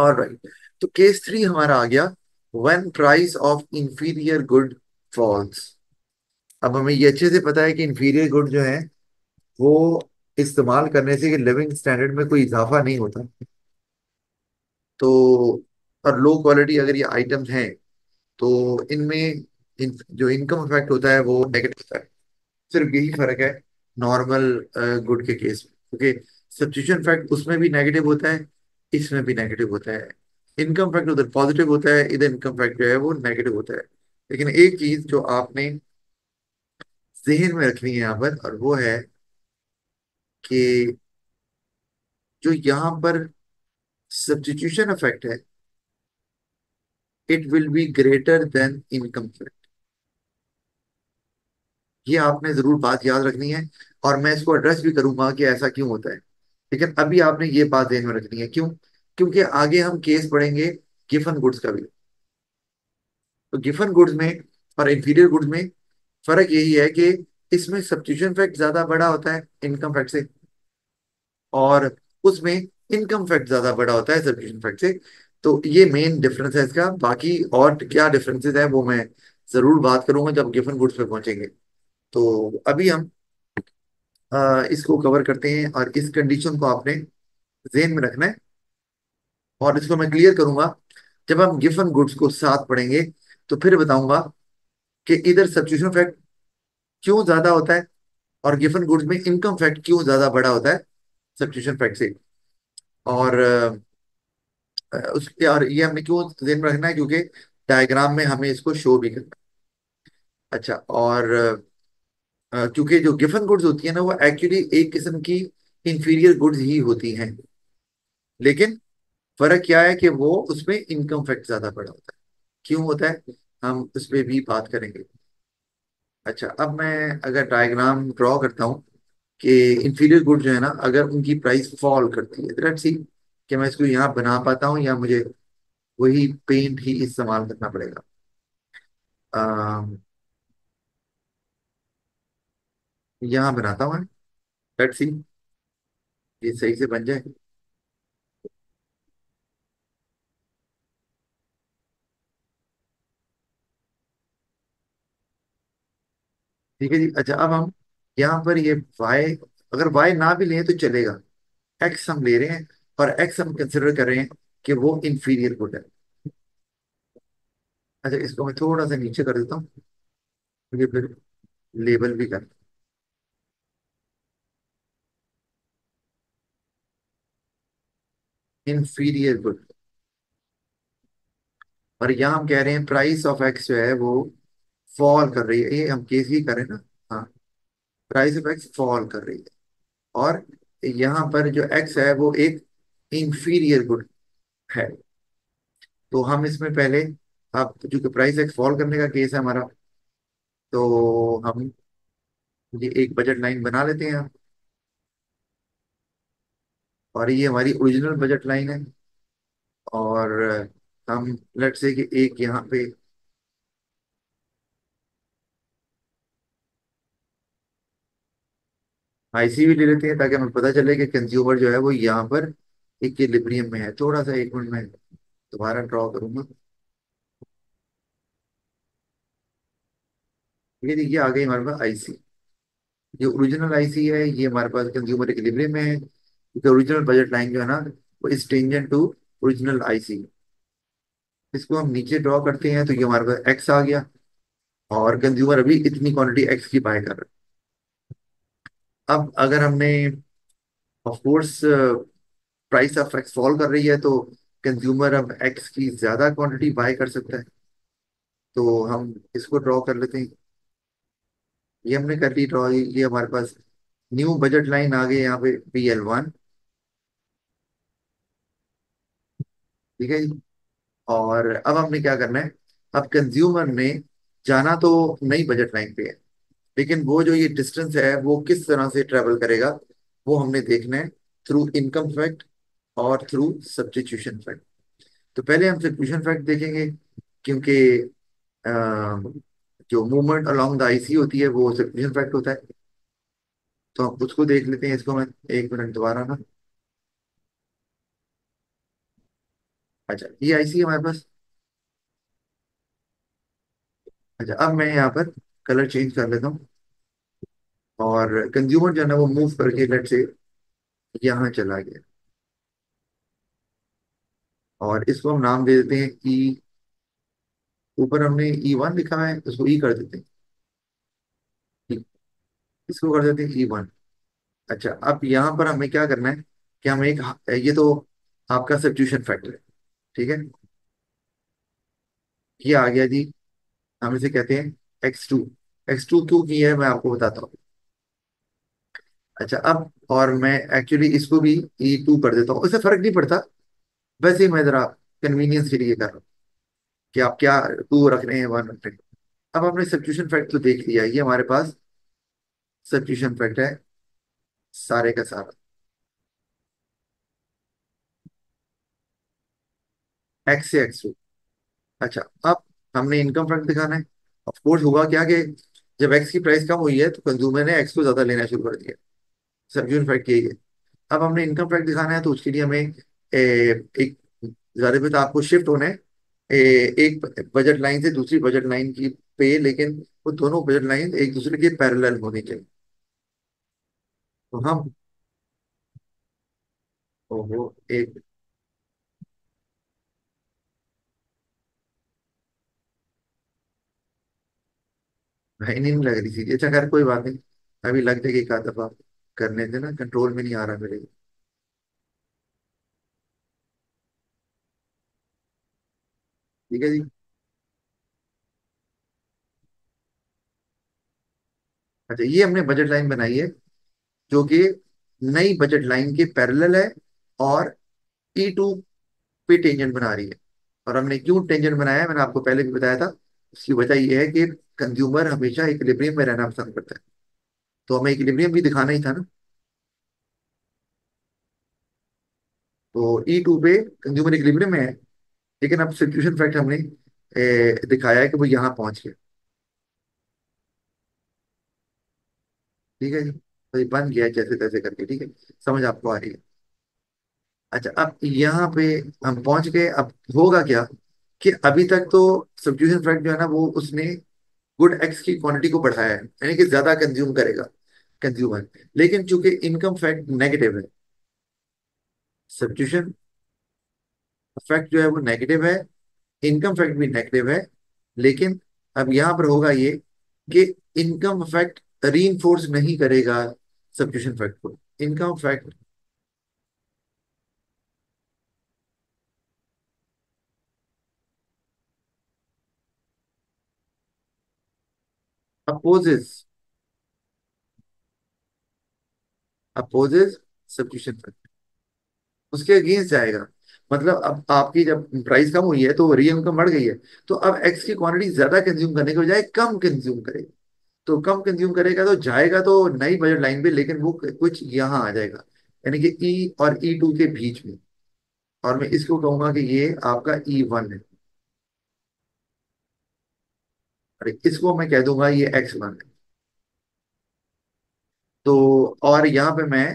और राइट, तो case three हमारा आ गया, when price of inferior good falls. अब हमें ये अच्छे से पता है कि इंफीरियर गुड जो है वो इस्तेमाल करने से लिविंग स्टैंडर्ड में कोई इजाफा नहीं होता। तो और लो क्वालिटी अगर ये आइटम्स हैं तो इनमें जो इनकम इफेक्ट होता है वो नेगेटिव होता है। सिर्फ यही फर्क है नॉर्मल गुड के केस में, क्योंकि सब्स्टिट्यूशन फैक्ट उसमें भी नेगेटिव होता है, इसमें भी नेगेटिव होता है। इनकम फैक्ट उधर पॉजिटिव होता है, इधर इनकम फैक्ट जो है वो नेगेटिव होता है। लेकिन एक चीज जो आपने जहन में रखनी है यहाँ पर, और वो है कि जो यहाँ पर सब्स्टिट्यूशन इफेक्ट है, it will be greater than income fact. ये आपने जरूर बात याद रखनी है, और मैं इसको एड्रेस भी करूंगा कि ऐसा क्यों होता है। लेकिन अभी आपने ये बात ध्यान में रखनी है, क्यों? क्योंकि आगे हम केस पढ़ेंगे गिफन गुड्स का भी। तो गिफन गुड्स में और इंफीरियर गुड्स में फर्क यही है कि इसमें सब्स्टिट्यूशन फैक्ट ज्यादा बड़ा होता है इनकम फैक्ट से, और उसमें इनकम फैक्ट ज्यादा बड़ा होता है सब्स्टिट्यूशन फैक्ट से। तो ये मेन डिफरेंस है इसका। बाकी और क्या डिफरेंसेस है वो मैं जरूर बात करूंगा जब गिफन गुड्स पे पहुंचेंगे। तो अभी हम इसको कवर करते हैं, और इस कंडीशन को आपने जेन में रखना है, और इसको मैं क्लियर करूंगा जब हम गिवन गुड्स को साथ पढ़ेंगे। तो फिर बताऊंगा कि इधर सब्स्टिट्यूशन फैक्ट क्यों ज्यादा होता है, और गिवन गुड्स में इनकम फैक्ट क्यों ज्यादा बड़ा होता है सब्स्टिट्यूशन फैक्ट से। और उसके, और ये हमें क्यों जेन में रखना है, क्योंकि डायग्राम में हमें इसको शो भी करना है। अच्छा, और क्योंकि जो गिवन गुड्स होती है ना वो एक्चुअली एक किस्म की इंफीरियर गुड्स ही होती हैं, लेकिन फर्क क्या है कि वो उसमें इनकम फैक्ट ज्यादा बड़ा होता है। क्यों होता है हम उस पर भी बात करेंगे। अच्छा, अब मैं अगर डायग्राम ड्रॉ करता हूँ कि इंफीरियर गुड जो है ना, अगर उनकी प्राइस फॉल करती है, लेट्स सी कि मैं इसको यहाँ बना पाता हूँ या मुझे वही पेंट ही इस्तेमाल करना पड़ेगा। यहाँ बनाता हूँ मैं, लेट्स सी ये सही से बन जाए। ठीक है जी। अच्छा, अब हम यहाँ पर ये वाई, अगर वाई ना भी लें तो चलेगा, एक्स हम ले रहे हैं, और एक्स हम कंसिडर कर रहे हैं कि वो इंफीरियर गुड है। अच्छा, इसको मैं थोड़ा सा नीचे कर देता हूँ, क्योंकि फिर लेबल भी कर, इंफीरियर गुड। और यहाँ हम कह रहे हैं प्राइस ऑफ एक्स जो है वो फॉल कर रही है, ये हम केस ही कर रहे हैं ना। हाँ, प्राइस ऑफ एक्स फॉल कर रही है, और यहाँ पर जो एक्स है वो एक इंफीरियर गुड है। तो हम इसमें पहले, अब जो प्राइस एक्स फॉल करने का केस है हमारा, तो हम ये एक बजट लाइन बना लेते हैं। और ये हमारी ओरिजिनल बजट लाइन है, और हम लेट से कि एक यहाँ पे आईसी भी ले लेते हैं, ताकि हमें पता चले कि कंज्यूमर जो है वो यहाँ पर इक्विलिब्रियम में है। थोड़ा सा एक मिनट में दोबारा ड्रॉ करूंगा। ये देखिए आ गई हमारे पास आईसी। ये ओरिजिनल आईसी है, ये हमारे पास कंज्यूमर इक्विलिब्रियम में है, क्योंकि ओरिजिनल बजट लाइन जो है ना वो is tangent to original IC. इसको हम नीचे ड्रॉ करते हैं तो ये हमारे पास एक्स आ गया, और कंज्यूमर अभी इतनी क्वांटिटी एक्स की बाय कर रहा है। अब अगर हमने, of course, price of x fall कर रही है, तो कंज्यूमर अब एक्स की ज्यादा क्वांटिटी बाय कर सकता है। तो हम इसको ड्रॉ कर लेते हैं। ये हमने कर ली ड्रॉ, ये हमारे पास न्यू बजट लाइन आ गई यहाँ पे PL1। ठीक है जी। और अब हमने क्या करना है, अब कंज्यूमर ने जाना तो नई बजट लाइन पे है, लेकिन वो जो ये डिस्टेंस है वो किस तरह से ट्रेवल करेगा वो हमने देखना है, थ्रू इनकम फैक्ट और थ्रू सब्स्टिट्यूशन फैक्ट। तो पहले हम सब्स्टिट्यूशन फैक्ट देखेंगे, क्योंकि अ, जो मूवमेंट अलोंग द आईसी होती है वो सब्स्टिट्यूशन फैक्ट होता है। तो हम उसको देख लेते हैं। इसको मैं एक मिनट दोबारा ना, अच्छा, ये आईसी है हमारे पास। अच्छा, अब मैं यहाँ पर कलर चेंज कर लेता हूँ, और कंज्यूमर जो है ना वो मूव करके लेट से यहाँ चला गया, और इसको हम नाम दे देते हैं ई। ऊपर हमने E1 लिखा है, इसको ई कर देते हैं। E, इसको कर देते हैं E1। अच्छा, अब यहाँ पर हमें क्या करना है कि हमें एक, ये तो आपका सब्स्टिट्यूशन फैक्टर है, ठीक है। ये आ गया जी। हम इसे कहते हैं X2। X2 क्यों किया है मैं आपको बताता हूँ। अच्छा, अब और मैं एक्चुअली इसको भी E2 कर देता हूँ, उससे फर्क नहीं पड़ता। वैसे ही मैं जरा कन्वीनियंस के लिए कर रहा हूँ कि आप क्या टू रख रहे हैं, वन रख रहे हैं। अब आपने सब्स्टिट्यूशन फैक्ट तो देख लिया, ये हमारे पास सब्स्टिट्यूशन फैक्ट है सारे का सारा, एक्स से X2। अच्छा, अब हमने इनकम फैक्ट दिखाना है। ऑफ कोर्स होगा क्या कि जब एक्स की प्राइस कम हुई है तो कंज्यूमर ने एक्स को ज्यादा लेना शुरू कर दिया। सब्स्टिट्यूशन फैक्ट यही है। अब हमने इनकम फैक्ट दिखाना है, तो उसके लिए हमें एक ज्यादा भी तो आपको शिफ्ट होना है, एक बजट लाइन से दूसरी बजट लाइन की पे, लेकिन वो दोनों बजट लाइन एक दूसरे के पैरेलल होनी चाहिए। तो हम, ओहो, एक, भाई नहीं लग रही थी। अच्छा, खैर कोई बात नहीं, अभी लग जाएगी एक आध दफा, करने देना, कंट्रोल में नहीं आ रहा मेरे। ठीक है जी। अच्छा, ये हमने बजट लाइन बनाई है जो कि नई बजट लाइन के पैरेलल है, और E2 पे टेंजेंट बना रही है। और हमने क्यों टेंजेंट बनाया है मैंने आपको पहले भी बताया था। उसकी वजह यह है कि कंज्यूमर हमेशा इक्विलिब्रियम में रहना पसंद करता है, तो हमें इक्विलिब्रियम भी दिखाना ही था ना। तो E2 पे कंज्यूमर इक्विलिब्रियम में है, लेकिन अब सिचुएशन फैक्ट हमने दिखाया है कि वो यहाँ पहुंच गया। ठीक है जी, तो ये बन गया है जैसे तैसे करके, ठीक है। समझ आपको आ रही है। अच्छा, अब यहाँ पे हम पहुंच गए। अब होगा क्या कि अभी तक तो सब्स्टिट्यूशन फैक्ट जो है ना वो उसने गुड एक्स की क्वांटिटी को बढ़ाया है, यानी कि ज्यादा कंज्यूम करेगा कंज्यूमर। लेकिन चूंकि इनकम फैक्ट नेगेटिव है, सब्स्टिट्यूशन फैक्ट जो है वो नेगेटिव है, इनकम फैक्ट भी नेगेटिव है। लेकिन अब यहाँ पर होगा ये कि इनकम फैक्ट रीइंफोर्स नहीं करेगा सब्स्टिट्यूशन फैक्ट को। Income fact opposes opposes substitution fact, उसके अगेंस्ट जाएगा। मतलब अब आपकी जब प्राइस कम हुई है तो रियल इनकम बढ़ गई है, तो अब एक्स की क्वांटिटी ज्यादा कंज्यूम करने के बजाय कम कंज्यूम करेगा। तो कम कंज्यूम करेगा तो जाएगा तो नई बजट लाइन पे, लेकिन वो कुछ यहाँ आ जाएगा, यानी कि ई और E2 के बीच में। और मैं इसको कहूंगा कि ये आपका E1 है, और इसको मैं कह दूंगा ये X1 है। तो और यहाँ पे मैं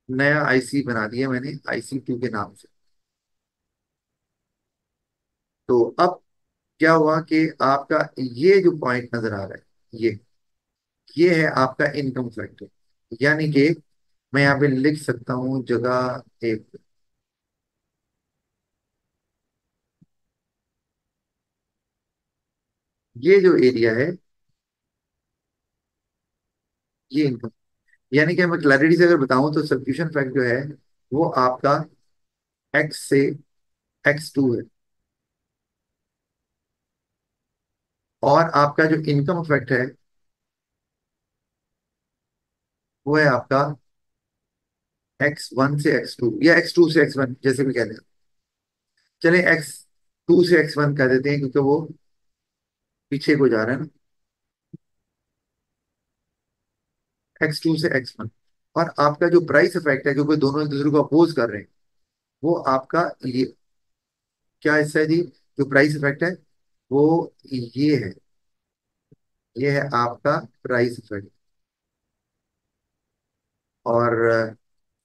नया आईसी बना दिया मैंने, IC2 के नाम से। तो अब क्या हुआ कि आपका ये जो पॉइंट नजर आ रहा है, ये है आपका इनकम फैक्टर। यानी कि मैं यहाँ पे लिख सकता हूँ जगह एक, ये जो एरिया है ये इनकम, यानी कि मैं क्लैरिटी से अगर बताऊं तो सब्स्टिट्यूशन फैक्ट जो है वो आपका एक्स से X2 है, और आपका जो इनकम फैक्ट है वो है आपका X1 से X2, या X2 से X1, जैसे भी कहते हैं। चले X2 से X1 कह देते हैं, क्योंकि वो पीछे को जा रहा है ना। X2 से X1, और आपका जो प्राइस इफेक्ट है, क्योंकि दोनों एक दूसरे को अपोज कर रहे हैं, वो आपका ये क्या हिस्सा है जी, जो प्राइस इफेक्ट है वो ये है, ये है आपका प्राइस इफेक्ट। और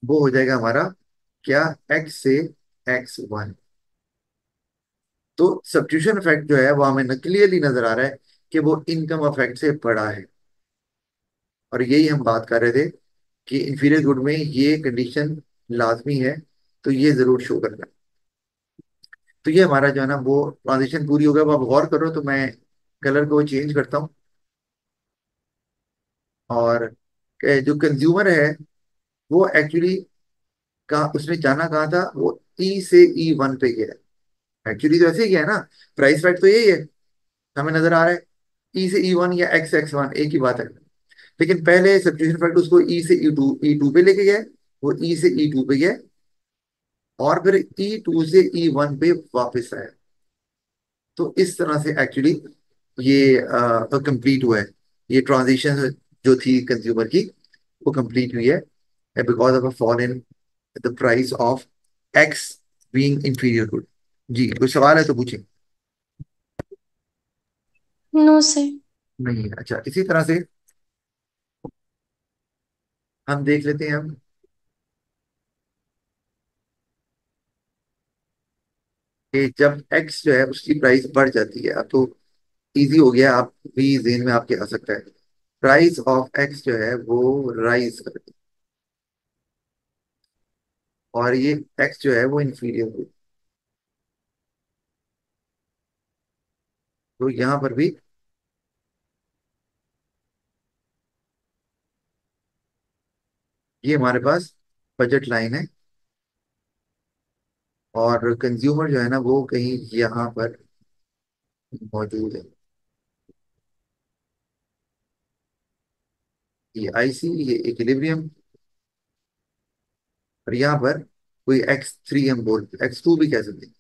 वो हो जाएगा हमारा क्या एक्स से X1। तो सब्स्टिट्यूशन इफेक्ट जो है वो हमें क्लियरली नजर आ रहा है कि वो इनकम इफेक्ट से बड़ा है। और यही हम बात कर रहे थे कि इंफीरियर गुड में ये कंडीशन लाजमी है, तो ये जरूर शो करना है। तो ये हमारा जो है ना वो ट्रांजिशन पूरी हो गया। अब आप गौर करो तो मैं कलर को चेंज करता हूँ। और जो कंज्यूमर है वो एक्चुअली कहा, उसने जाना कहाँ था, वो ई से E1 पे गया है। एक्चुअली तो ऐसे ही गया है ना, प्राइस फैक्ट तो यही है, हमें नजर आ रहा है। ई से E1 या X1 एक ही बात है। लेकिन पहले सब्स्टिट्यूशन फैक्ट उसको ई टू पे लेके गया, वो ई से E2 पे गया, और फिर E2 से E1 पे वापस आया। तो इस तरह से एक्चुअली ये कंप्लीट हुआ है। ये ट्रांजिशन जो थी कंज्यूमर की, वो कंप्लीट हुई है because of a fall in the price of x being inferior good. जी, कोई सवाल है तो पूछें। नो से। नहीं है। अच्छा, इसी तरह से हम देख लेते हैं हम कि जब एक्स जो है उसकी प्राइस बढ़ जाती है। अब तो इजी हो गया, आप भी जेन में आपके आ सकता है। प्राइस ऑफ एक्स जो है वो राइज करती है, और ये एक्स जो है वो इंफीरियर गुड। तो यहाँ पर भी ये हमारे पास बजट लाइन है, और कंज्यूमर जो है ना वो कहीं यहाँ पर मौजूद है। ये आईसी, ये इक्विलिब्रियम, और यहाँ पर कोई X3 हम बोल, X2 भी कह सकते हैं।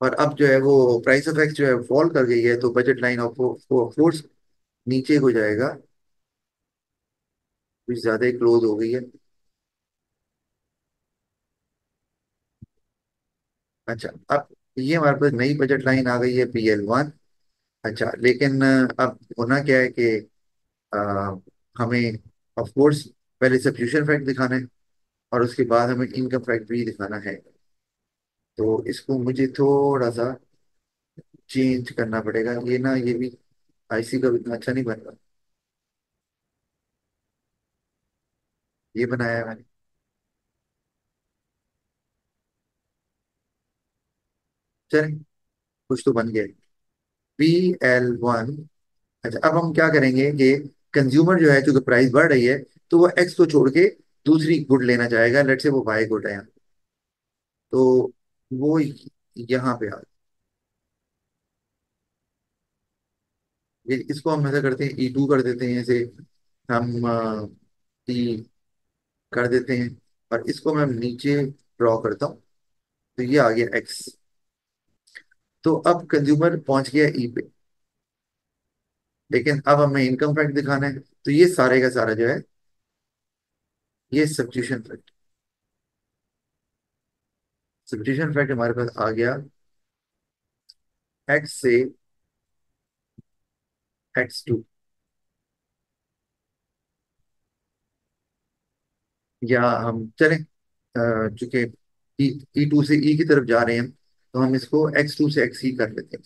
और अब जो है वो प्राइस ऑफ एक्स जो है फॉल कर गई है, तो बजट लाइन ऑफ कोर्स नीचे हो जाएगा, कुछ ज्यादा ही क्लोज हो गई है। अच्छा, अब ये हमारे पास नई बजट लाइन आ गई है PL1। अच्छा, लेकिन अब होना क्या है कि अ, हमें ऑफ कोर्स पहले सब्स्टिट्यूशन फैक्ट दिखाना है, और उसके बाद हमें इनकम फैक्ट भी दिखाना है। तो इसको मुझे थोड़ा सा चेंज करना पड़ेगा। ये ना, ये भी आईसी का इतना अच्छा नहीं बन रहा। ये बनाया है मैंने। चलें, कुछ तो बन गया। PL1। अच्छा, अब हम क्या करेंगे कि कंज्यूमर जो है, चूंकि प्राइस बढ़ रही है, तो वो एक्स को छोड़ के दूसरी गुड लेना चाहेगा। लेट से वो वाई गुड है यहाँ। तो वो यहाँ पे आ, ये इसको हम ऐसा करते हैं, E2 कर देते हैं इसे। हम E कर देते हैं, और इसको मैं नीचे ड्रॉ करता हूँ। तो ये आ गया एक्स। तो अब कंज्यूमर पहुंच गया ई पे, लेकिन अब हमें इनकम फैक्ट दिखाना है। तो ये सारे का सारा जो है, ये सब्स्टिट्यूशन फैक्ट। सब्स्टिट्यूशन फैक्ट हमारे पास आ गया एक्स से X2। या हम चलें, चूंकि E2 से ई की तरफ जा रहे हैं, तो हम इसको X2 से एक्स ही कर लेते हैं।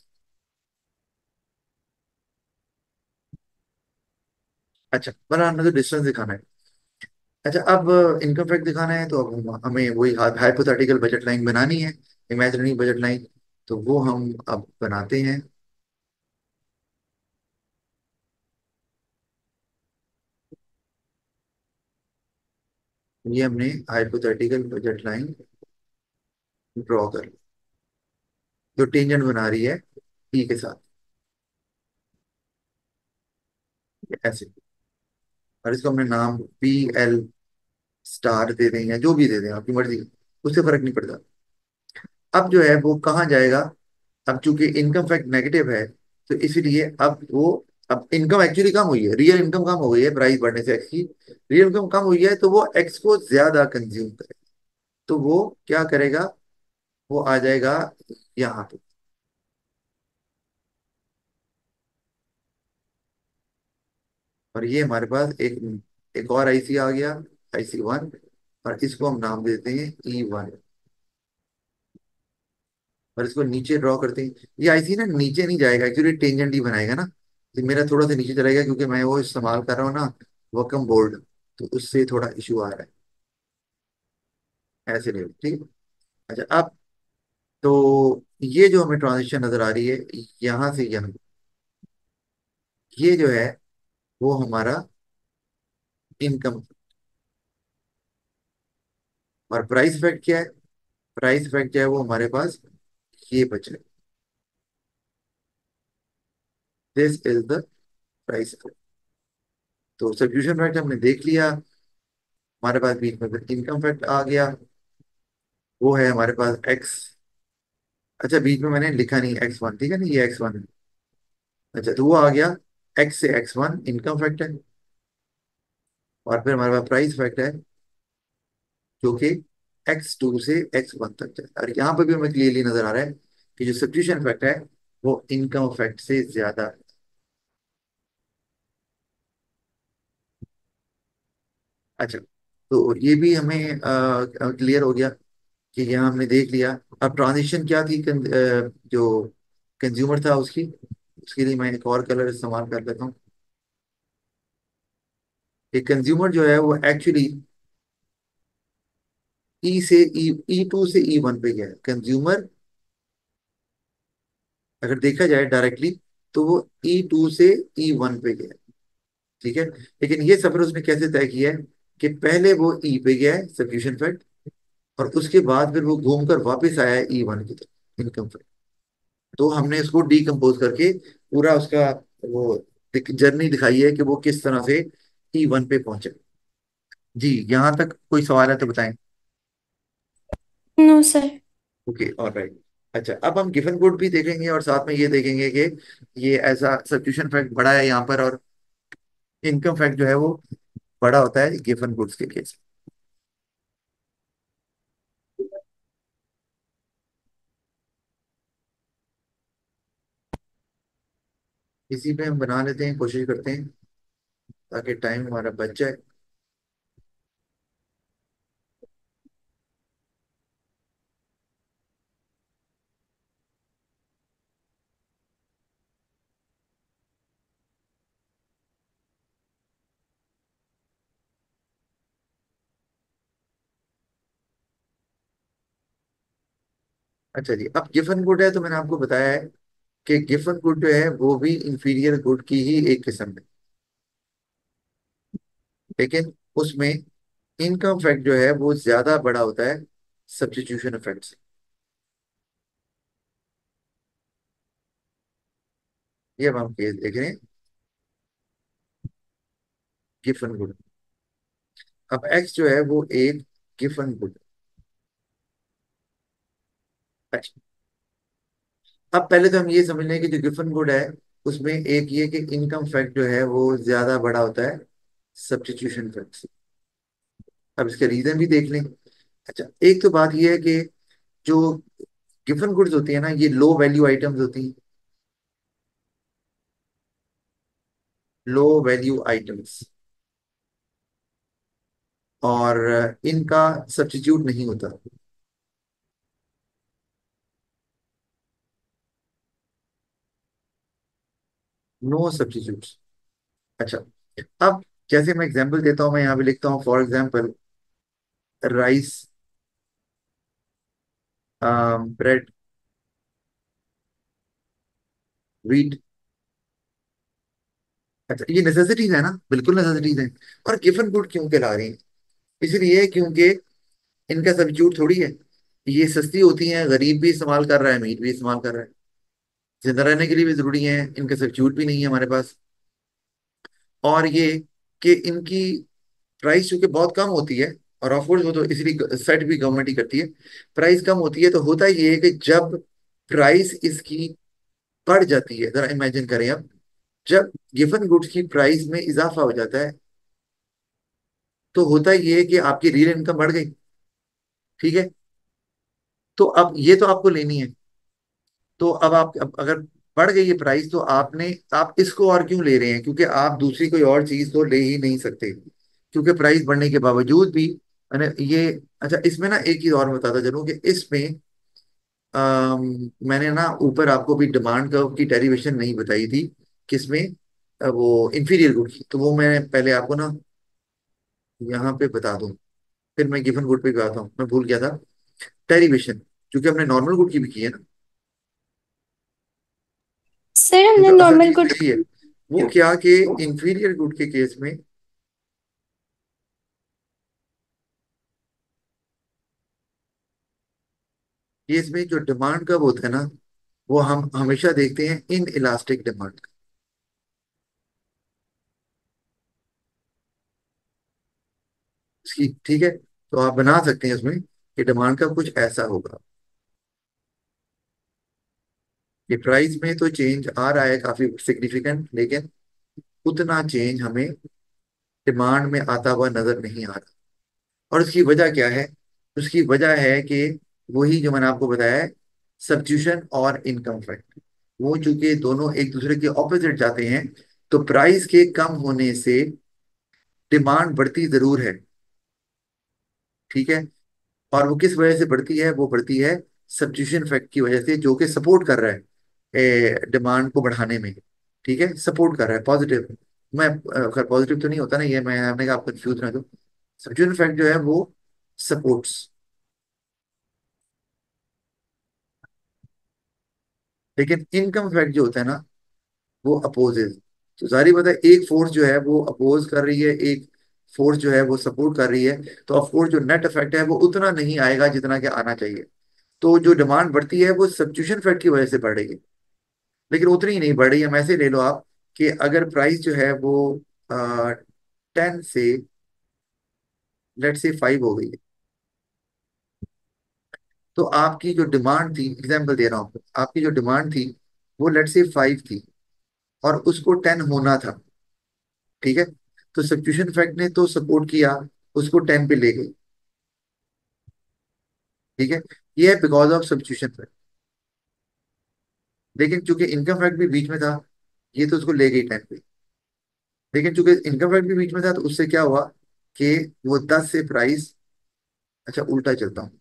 अच्छा, पर हमें तो डिस्टेंस दिखाना है। अच्छा, अब इनकम फैक्ट दिखाना है, तो अब हमें वही हाइपोथेटिकल बजट लाइन बनानी है, इमेजिनरी बजट लाइन। तो वो हम अब बनाते हैं। ये हमने हाइपोथेटिकल बजट लाइन ड्रॉ कर ली, जो टेंजेंट बना रही है ई के साथ, ऐसे। और इसको हमने नाम PL स्टार दे दें, या जो भी दे दें, आपकी मर्जी, उससे फर्क नहीं पड़ता। अब जो है वो कहाँ जाएगा। अब चूंकि इनकम फैक्ट नेगेटिव है, तो इसीलिए अब वो, अब इनकम एक्चुअली कम हुई है, रियल इनकम कम हो गई है प्राइस बढ़ने से एक्स की। रियल इनकम कम हुई है, तो वो एक्स को ज्यादा कंज्यूम करे। तो वो क्या करेगा, वो आ जाएगा यहाँ पे। और ये हमारे पास एक एक और आईसी आ गया, IC1, और इसको हम नाम देते हैं E1, और इसको नीचे ड्रॉ करते हैं। ये आईसी ना नीचे नहीं जाएगा, एक्चुअली टेंजेंट ही बनाएगा ना। ये मेरा थोड़ा सा नीचे चलेगा क्योंकि मैं वो इस्तेमाल कर रहा हूँ ना, वर्कम बोर्ड, तो उससे थोड़ा इशू आ रहा है, ऐसे नहीं, ठीक है। अच्छा, अब तो ये जो हमें ट्रांजिशन नजर आ रही है, यहाँ से यहाँ, ये जो है वो हमारा इनकम, और प्राइस इफेक्ट क्या है? प्राइस इफेक्ट जो है वो हमारे पास ये बच रहा है, this is the price effect. तो सब्स्टिट्यूशन फैक्ट हमने देख लिया, हमारे पास बीच में फिर इनकम फैक्ट आ गया, वो है हमारे पास एक्स। अच्छा, बीच में मैंने लिखा नहीं X1, ठीक है ना, ये X1 है। अच्छा, तो वो आ गया, एक्स से X1 इनकम फैक्ट है, और फिर हमारे पास प्राइस फैक्ट है जो कि X2 से X1 तक है। और यहाँ पर भी हमें क्लियरली नजर आ रहा है कि जो सब्स्टिट्यूशन फैक्ट है वो इनकम फैक्ट से ज्यादा है। अच्छा, तो ये भी हमें क्लियर हो गया कि यहाँ हमने देख लिया। अब ट्रांजिशन क्या थी, जो कंज्यूमर था उसकी, उसके लिए मैं एक और कलर इस्तेमाल कर लेता हूँ। कि कंज्यूमर जो है वो एक्चुअली ई से E2 से E1 पे गया है। कंज्यूमर अगर देखा जाए डायरेक्टली तो वो E2 से E1 पे गया है, ठीक है। लेकिन ये सफर उसने कैसे तय किया है कि पहले वो ई पे गया है सब्स्टिट्यूशन फैक्ट, और उसके बाद फिर वो घूमकर वापस आया है E1 की तरफ, इनकम फैक्ट। तो हमने इसको डीकम्पोज करके पूरा उसका वो जर्नी दिखाई है कि वो किस तरह से E1 पे पहुंचे। जी, यहाँ तक कोई सवाल है तो बताएं। No sir. Okay, alright. अच्छा, अब हम गिवन गुड भी देखेंगे और साथ में ये देखेंगे कि ये ऐसा सब्स्टिट्यूशन फैक्ट बड़ा है यहाँ पर, और इनकम फैक्ट जो है वो बड़ा होता है गिवन गुड्स के केस। इसी पे हम बना लेते हैं, कोशिश करते हैं ताकि टाइम हमारा बच जाए। अच्छा जी, अब गिवन गुड है तो मैंने आपको बताया है कि गिवन गुड जो है वो भी इंफीरियर गुड की ही एक किस्म है, लेकिन उसमें इनकम फैक्ट जो है वो ज्यादा बड़ा होता है सब्स्टिट्यूशन इफेक्ट से। ये अब हम केस देख रहे हैं गिवन गुड। अब एक्स जो है वो एक गिवन गुड। अच्छा, अब पहले तो हम ये समझ लें कि जो गिवन गुड है उसमें एक ये कि इनकम फैक्ट जो है वो ज्यादा बड़ा होता है सब्स्टिट्यूशन फैक्ट से। अब इसके रीजन भी देख लें। अच्छा, एक तो बात ये है कि जो गिवन गुड्स होती है ना, ये लो वैल्यू आइटम्स होती हैं, लो वैल्यू आइटम्स, और इनका सब्स्टिट्यूट नहीं होता, नो सब्स्टिट्यूट। अच्छा, अब जैसे मैं एग्जांपल देता हूं, मैं यहाँ पे लिखता हूँ for example rice, bread, wheat. अच्छा, ये नेसेसिटीज है ना, बिल्कुल नेसेसिटीज है। और गिवन गुड क्यों कहला रही हैं? इसलिए क्योंकि इनका सब्स्टिट्यूट थोड़ी है, ये सस्ती होती हैं, गरीब भी इस्तेमाल कर रहा है, अमीर भी इस्तेमाल कर रहा है, जिंदा रहने के लिए भी जरूरी है, इनका सब्स्टिट्यूट भी नहीं है हमारे पास। और ये कि इनकी प्राइस चूंकि बहुत कम होती है, और ऑफकोर्स वो तो इसलिए सेट भी गवर्नमेंट ही करती है, प्राइस कम होती है, तो होता ये है कि जब प्राइस इसकी बढ़ जाती है, जरा इमेजिन करें अब, जब गिवन गुड्स की प्राइस में इजाफा हो जाता है तो होता ये है कि आपकी रियल इनकम बढ़ गई, ठीक है। तो अब ये तो आपको लेनी है, तो अब आप अब अगर बढ़ गई ये प्राइस तो आपने, आप इसको और क्यों ले रहे हैं? क्योंकि आप दूसरी कोई और चीज तो ले ही नहीं सकते, क्योंकि प्राइस बढ़ने के बावजूद भी मैंने ये, अच्छा इसमें ना एक चीज और मैं बताता चलूं कि इसमें मैंने ना ऊपर आपको भी डिमांड कर्व की डेरिवेशन नहीं बताई थी, किसमें, वो इंफीरियर गुड की, तो वो मैं पहले आपको ना यहाँ पे बता दूं, फिर मैं गिवन गुड पे भी आता हूँ, मैं भूल गया था डेरिवेशन, क्योंकि हमने नॉर्मल गुड की भी की है ना। सर तो हमने जो असल नॉर्मल चीज गुड। यही है, वो क्या कि इंफीरियर गुड के केस में, में जो डिमांड कर्व होता है ना, वो हम हमेशा देखते हैं इन इलास्टिक डिमांड। ठीक है, तो आप बना सकते हैं उसमें कि डिमांड का कुछ ऐसा होगा कि प्राइस में तो चेंज आ रहा है काफी सिग्निफिकेंट, लेकिन उतना चेंज हमें डिमांड में आता हुआ नजर नहीं आ रहा। और उसकी वजह क्या है? उसकी वजह है कि वही जो मैंने आपको बताया है, सब्स्टिट्यूशन और इनकम फैक्टर, वो चूंकि दोनों एक दूसरे के ऑपोजिट जाते हैं, तो प्राइस के कम होने से डिमांड बढ़ती जरूर है। ठीक है, और वो किस वजह से बढ़ती है? वो बढ़ती है सब्स्टिट्यूशन इफेक्ट की वजह से, जो कि सपोर्ट कर रहा है डिमांड को बढ़ाने में। ठीक है, सपोर्ट कर रहा है पॉजिटिव। मैं खैर पॉजिटिव तो नहीं होता ना, ये मैं हमने कहा, आप कंफ्यूज ना दो। सब्स्टिट्यूशन इफेक्ट जो है वो सपोर्ट्स, लेकिन इनकम इफेक्ट जो होता है ना, वो अपोजेज। तो जारी बात है, एक फोर्स जो है वो अपोज कर रही है, एक फोर्स जो है वो सपोर्ट कर रही है, तो ऑफ कोर्स जो नेट इफेक्ट है वो उतना नहीं आएगा जितना कि आना चाहिए। तो जो डिमांड बढ़ती है वो सब्स्टिट्यूशन इफेक्ट की वजह से बढ़ रही है, लेकिन उतनी ही नहीं बढ़ रही है। हम ऐसे ले लो आप कि अगर प्राइस जो है वो 10 से लेट से 5 हो गई है, तो आपकी जो डिमांड थी, एग्जाम्पल दे रहा हूँ, आपकी जो डिमांड थी वो लेट से 5 थी, और उसको 10 होना था। ठीक है, तो सब्स्टिट्यूशन इफेक्ट ने तो सपोर्ट किया, उसको 10 पे ले गई। ठीक है, ये है बिकॉज ऑफ सब्स्टिट्यूशन इफेक्ट। लेकिन चूंकि इनकम इफेक्ट भी बीच में था, ये तो उसको ले गई 10 पे। लेकिन चूंकि इनकम इफेक्ट भी बीच में था, तो उससे क्या हुआ कि वो 10 से प्राइस, अच्छा उल्टा चलता हूँ,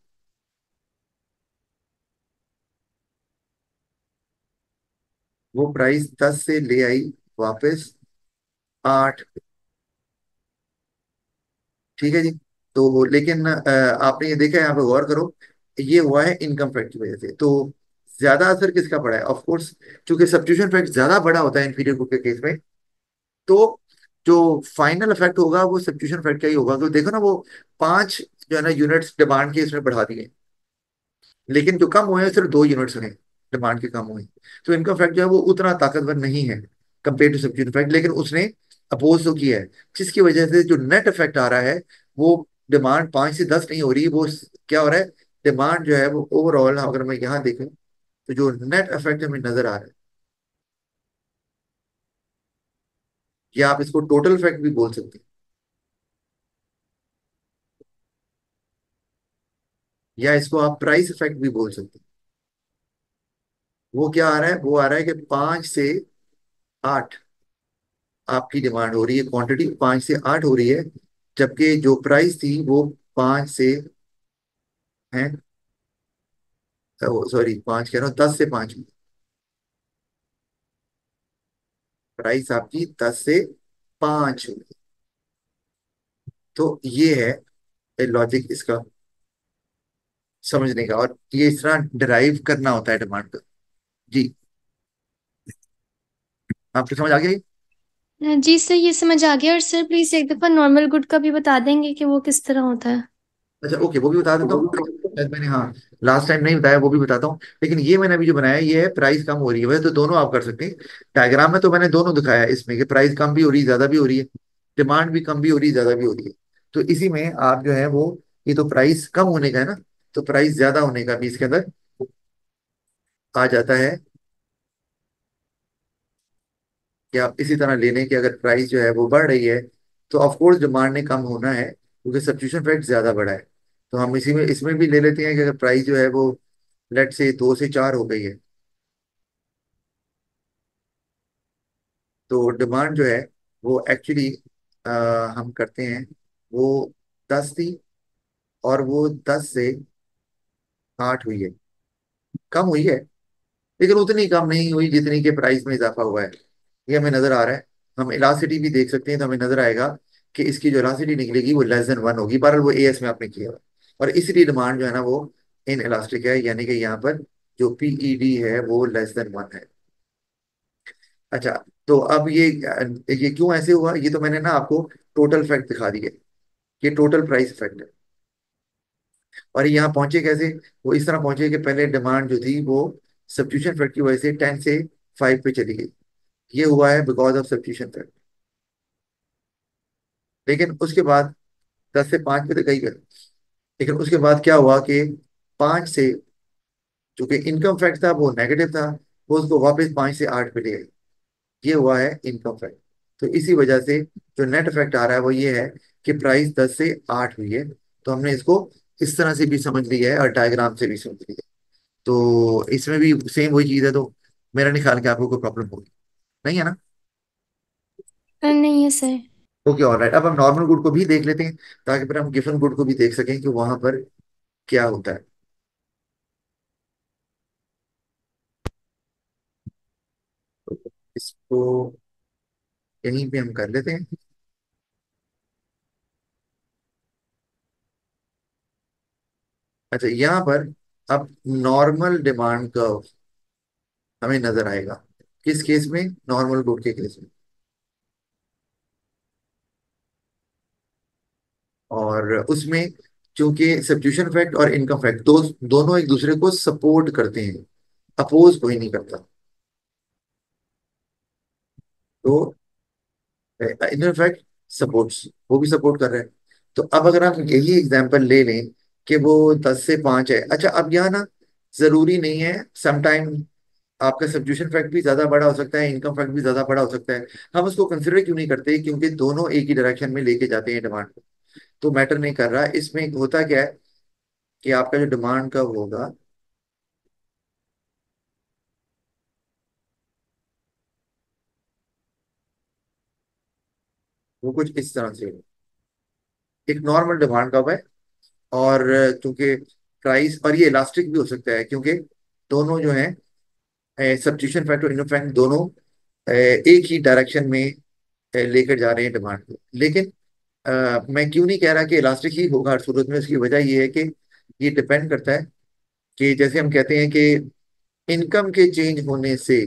वो प्राइस 10 से ले आई वापस 8। ठीक है जी, तो लेकिन आपने ये देखा है, यहाँ पे गौर करो, ये हुआ है इनकम फैक्ट की वजह से। तो ज्यादा असर किसका पड़ा है? ऑफ कोर्स, क्योंकि सब्स्टिट्यूशन फैक्ट ज्यादा बड़ा होता है इंफीरियर ग्रुप के केस में, तो जो फाइनल इफेक्ट होगा वो सब्स्टिट्यूशन फैक्ट का ही होगा। तो देखो ना, वो 5 जो है ना यूनिट्स डिमांड के इसमें बढ़ा दिए, लेकिन जो कम हुए हैं सिर्फ 2 यूनिट्स हुए डिमांड के कम हुए। तो इनकम फैक्ट जो है वो उतना ताकतवर नहीं है कंपेयर टू सब्स्टिट्यूशन फैक्ट, लेकिन उसने अपोज तो किया है, जिसकी वजह से जो नेट इफेक्ट आ रहा है वो डिमांड 5 से 10 नहीं हो रही, वो क्या हो रहा है, डिमांड जो है वो ओवरऑल, अगर मैं यहाँ देखूं, तो जो नेट इफेक्ट हमें नजर आ रहा है, या आप इसको टोटल इफेक्ट भी बोल सकते हैं, या इसको आप प्राइस इफेक्ट भी बोल सकते हैं। वो क्या आ रहा है? वो आ रहा है कि 5 से 8 आपकी डिमांड हो रही है, क्वांटिटी 5 से 8 हो रही है, जबकि जो प्राइस थी वो 5 से है, सॉरी 5 कह रहा हूँ, 10 से 5। प्राइस आपकी 10 से 5 हुई। तो ये है लॉजिक इसका समझने का, और ये इस तरह डिराइव करना होता है डिमांड का। जी, आपको समझ आ गया ये? जी सर, ये समझ आ गया। और सर प्लीज एक दफा नॉर्मल गुड का भी बता देंगे कि वो किस तरह होता है। अच्छा ओके, वो भी बता देता हूँ। शायद मैंने, हाँ, लास्ट टाइम नहीं बताया, वो भी बताता हूँ। लेकिन ये मैंने अभी जो बनाया, ये है प्राइस कम हो रही है, वैसे तो दोनों आप कर सकते हैं। डायग्राम में तो मैंने दोनों दिखाया है इसमें, कि प्राइस कम भी हो रही है, ज्यादा भी हो रही है, डिमांड भी कम भी हो रही है, ज्यादा भी हो रही है। तो इसी में आप जो है वो, ये तो प्राइस कम होने का है ना, तो प्राइस ज्यादा होने का भी इसके अंदर आ जाता है, कि आप इसी तरह ले लें कि अगर प्राइस जो है वो बढ़ रही है, तो ऑफ कोर्स डिमांड ने कम होना है, क्योंकि सब्स्टिट्यूशन फैक्ट ज्यादा बढ़ा है। तो हम इसी में, इसमें भी ले लेते हैं कि अगर प्राइस जो है वो लेट से 2 से 4 हो गई है, तो डिमांड जो है वो एक्चुअली हम करते हैं वो 10 थी, और वो 10 से 8 हुई है, कम हुई है, लेकिन उतनी कम नहीं हुई जितनी के प्राइस में इजाफा हुआ है। ये हमें नजर आ रहा है। हम इलास्टिसिटी भी देख सकते हैं, तो हमें नजर आएगा कि इसकी जो इलास्टिसिटी निकलेगी वो लेस देन 1 होगी। बहरहाल वो एएस में आपने किया हुआ है। और इसलिए डिमांड जो है ना वो इन इलास्टिक है, यानी कि यहाँ पर जो पीईडी है वो लेस देन 1 है। अच्छा, तो अब ये क्यों ऐसे हुआ, ये तो मैंने ना आपको टोटल फैक्ट दिखा दिए। ये टोटल प्राइस इफेक्ट है। और ये यहाँ पहुंचे कैसे? वो इस तरह पहुंचे कि पहले डिमांड जो थी वो सब्स्टिट्यूशन फैक्ट की वजह से 10 से 5 पे चली गई। ये हुआ है बिकॉज ऑफ सब्स्टिट्यूशन फैक्ट। लेकिन उसके बाद 10 से 5 पे तो गई गई। लेकिन उसके बाद क्या हुआ कि 5 से, चूंकि इनकम फैक्ट था वो नेगेटिव था, वो उसको वापस 5 से 8 पे ले आई। ये हुआ है इनकम फैक्ट। तो इसी वजह से जो नेट इफेक्ट आ रहा है वो ये है कि प्राइस 10 से 8 हुई है। तो हमने इसको इस तरह से भी समझ लिया है और डायग्राम से भी समझ लिया है। तो इसमें भी सेम वही चीज है, तो मेरा नहीं ख्याल कि आपको कोई प्रॉब्लम होगी, नहीं है ना? नहीं है सर। Okay, alright. अब हम नॉर्मल गुड को भी देख लेते हैं, ताकि फिर हम गिवन गुड को भी देख सकें कि वहां पर क्या होता है। तो इसको यहीं पे हम कर लेते हैं। अच्छा, यहाँ पर अब नॉर्मल डिमांड कर्व हमें नजर आएगा। किस केस में? नॉर्मल गुड के केस में। और उसमें चूंकि सब्स्टिट्यूशन फैक्ट और इनकम फैक्ट दोनों एक दूसरे को सपोर्ट करते हैं, अपोज कोई नहीं करता। तो इनर फैक्ट सपोर्ट्स, वो भी सपोर्ट कर रहे हैं। तो अब अगर हम यही एग्जांपल ले लें कि वो 10 से 5 है। अच्छा, अब यहाँ ना जरूरी नहीं है, समटाइम आपका सब्स्टिट्यूशन फैक्ट भी ज्यादा बड़ा हो सकता है, इनकम फैक्ट भी ज्यादा बड़ा हो सकता है। हम उसको कंसिडर क्यों नहीं करते? क्योंकि दोनों एक ही डायरेक्शन में लेके जाते हैं डिमांड को। तो मैटर नहीं कर रहा। इसमें होता क्या है कि आपका जो डिमांड का होगा वो कुछ इस तरह से है। एक नॉर्मल डिमांड का है, और चूंकि प्राइस, और ये इलास्टिक भी हो सकता है क्योंकि दोनों जो है सब्स्टिट्यूशन फैक्टर और इनफैक्ट दोनों एक ही डायरेक्शन में लेकर जा रहे हैं डिमांड को। लेकिन मैं क्यों नहीं कह रहा कि इलास्टिक ही होगा हर सूरत में? उसकी वजह ये है कि ये डिपेंड करता है कि जैसे हम कहते हैं कि इनकम के चेंज होने से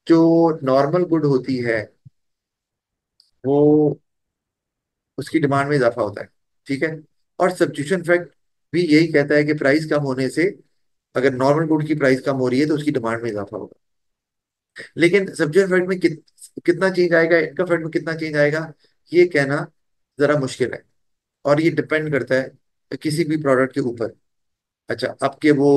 जो नॉर्मल गुड होती है वो उसकी डिमांड में इजाफा होता है। ठीक है। और सब्स्टिट्यूशन फैक्ट भी यही कहता है कि प्राइस कम होने से, अगर नॉर्मल गुड की प्राइस कम हो रही है तो उसकी डिमांड में इजाफा होगा। लेकिन सब्जेक्ट फैक्ट में कितना चेंज आएगा, इनकम फैक्ट में कितना चेंज आएगा, ये कहना जरा मुश्किल है। और ये डिपेंड करता है किसी भी प्रोडक्ट के ऊपर। अच्छा, अब के वो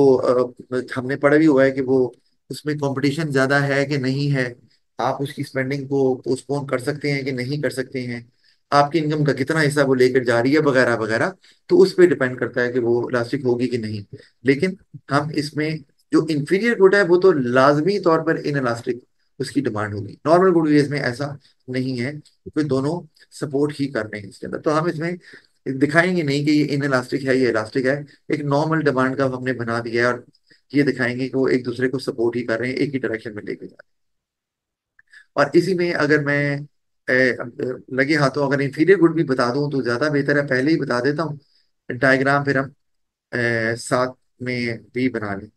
हमने पढ़ा भी हुआ है कि वो उसमें कंपटीशन ज्यादा है कि नहीं है, आप उसकी स्पेंडिंग को पोस्टपोन कर सकते हैं कि नहीं कर सकते हैं, आपकी इनकम का कितना हिस्सा वो लेकर जा रही है वगैरह वगैरह। तो उस पर डिपेंड करता है कि वो इलास्टिक होगी कि नहीं। लेकिन हम इसमें जो इंफीरियर गुड है वो तो लाजमी तौर पर इन इलास्टिक उसकी डिमांड होगी। नॉर्मल गुड केस में ऐसा नहीं है, क्योंकि दोनों सपोर्ट ही कर रहे हैं इसके अंदर। तो हम इसमें दिखाएंगे नहीं कि ये इन इलास्टिक है, ये इलास्टिक है। एक नॉर्मल डिमांड का हमने बना दिया है, और ये दिखाएंगे कि वो एक दूसरे को सपोर्ट ही कर रहे हैं, एक ही डायरेक्शन में लेके जा रहे हैं। और इसी में अगर मैं लगे हाथों अगर इंफीरियर गुड भी बता दूं तो ज्यादा बेहतर है, पहले ही बता देता हूँ। डायग्राम फिर हम साथ में भी बना लेंगे,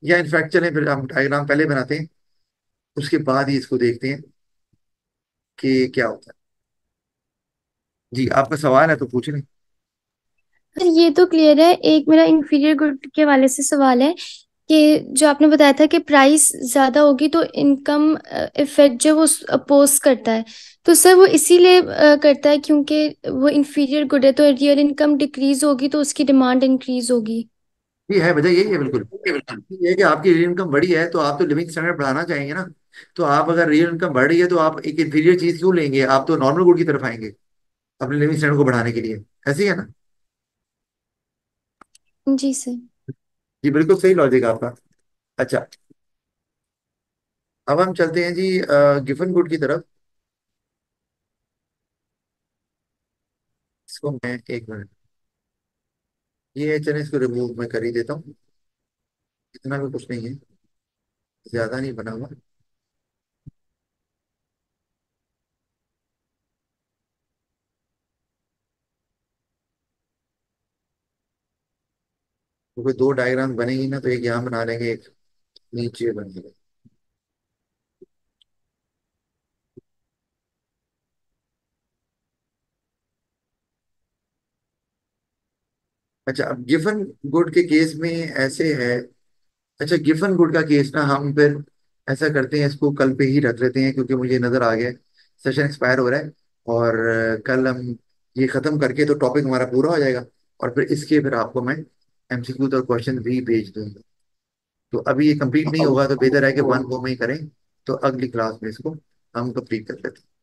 या इनफैक्ट चलें फिर हम डायग्राम पहले बनाते हैं, उसके बाद ही इसको देखते हैं कि क्या होता है। जी, आपका सवाल है तो पूछ लें। सर ये तो क्लियर है। एक मेरा इंफीरियर गुड के वाले से सवाल है कि जो आपने बताया था कि प्राइस ज्यादा होगी तो इनकम इफेक्ट जो वो अपोज करता है, तो सर वो इसीलिए करता है क्योंकि वो इंफीरियर गुड है, तो रियल इनकम डिक्रीज होगी तो उसकी डिमांड इंक्रीज होगी। ये है वजह, यही है बिल्कुल। ये है कि आपकी रियल इनकम बढ़ी है तो आप तो लिविंग स्टैंडर्ड बढ़ाना चाहेंगे ना। तो आप अगर रियल इनकम बढ़ रही है तो आप एक इंफीरियर चीज क्यों लेंगे? आप तो नॉर्मल गुड की तरफ आएंगे अपने लिविंग स्टैंडर्ड को बढ़ाने के लिए। ऐसे ही है ना? जी सर। जी, बिल्कुल सही लॉजिक आपका। अच्छा, अब हम चलते हैं जी गिवन गुड की तरफ। इसको मैं एक मिनट, ये चलिए इसको रिमूव मैं कर ही देता हूँ। इतना भी कुछ नहीं है, ज्यादा नहीं बना हुआ। क्योंकि दो डायग्राम बनेगी ना, तो एक यहाँ बना लेंगे, एक नीचे बनेगा। अच्छा, अब गिफन गुड के केस में ऐसे है। अच्छा, गिफन गुड का केस ना हम फिर ऐसा करते हैं, इसको कल पे ही रख लेते हैं, क्योंकि मुझे नजर आ गया सेशन एक्सपायर हो रहा है। और कल हम ये खत्म करके तो टॉपिक हमारा पूरा हो जाएगा। और फिर इसके फिर आपको मैं एमसीक्यू और क्वेश्चन भी भेज दूंगा। तो अभी ये कंप्लीट नहीं होगा, तो बेहतर है कि वन गो में ही करें। तो अगली क्लास में इसको हम कंप्लीट कर लेते हैं।